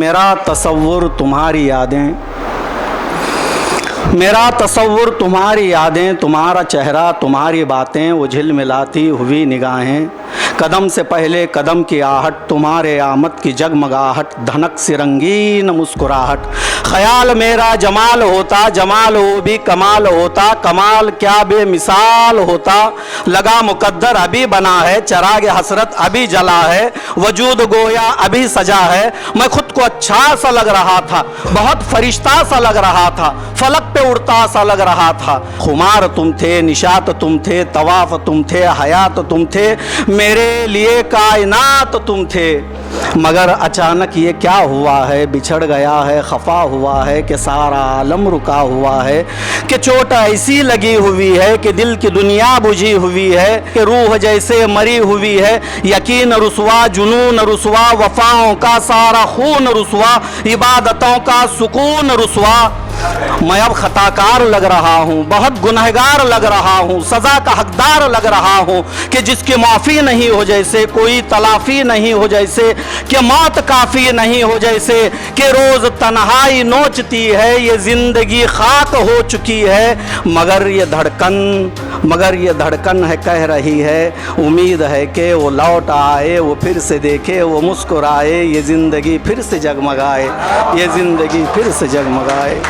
मेरा तसव्वुर तुम्हारी यादें, मेरा तसव्वुर तुम्हारी यादें, तुम्हारा चेहरा तुम्हारी बातें, वो झिलमिलाती हुई निगाहें, कदम से पहले कदम की आहट, तुम्हारे आमद की जगमगाहट, धनक सी रंगीन मुस्कुराहट। ख्याल मेरा जमाल होता, जमाल वो भी कमाल होता, कमाल क्या बेमिसाल होता। लगा मुकद्दर अभी बना है, चराग हसरत अभी जला है, वजूद गोया अभी सजा है। मैं खुद को अच्छा सा लग रहा था, बहुत फरिश्ता सा लग रहा था, फलक पे उड़ता सा लग रहा था। खुमार तुम थे, निशात तुम थे, तवाफ तुम थे, हयात तुम थे, मेरे लिए कायनात तुम थे। मगर अचानक ये क्या हुआ है, बिछड़ गया है, खफा हुआ है कि सारा आलम रुका हुआ है, कि चोट ऐसी लगी हुई है कि दिल की दुनिया बुझी हुई है, कि रूह जैसे मरी हुई है। यकीन रुसवा, जुनून रुसवा, वफाओं का सारा खून रुसवा, इबादतों का सुकून रुसवा। मैं अब खताकार लग रहा हूँ, बहुत गुनहगार लग रहा हूँ, सज़ा का हकदार लग रहा हूँ, कि जिसकी माफ़ी नहीं हो जैसे, कोई तलाफ़ी नहीं हो जैसे, कि मौत काफ़ी नहीं हो जैसे, कि रोज़ तन्हाई नोचती है, ये ज़िंदगी खाक हो चुकी है। मगर ये धड़कन है कह रही है, उम्मीद है कि वो लौट आए, वो फिर से देखे, वो मुस्कुराए, ये ज़िंदगी फिर से जगमगाए, ये ज़िंदगी फिर से जगमगाए।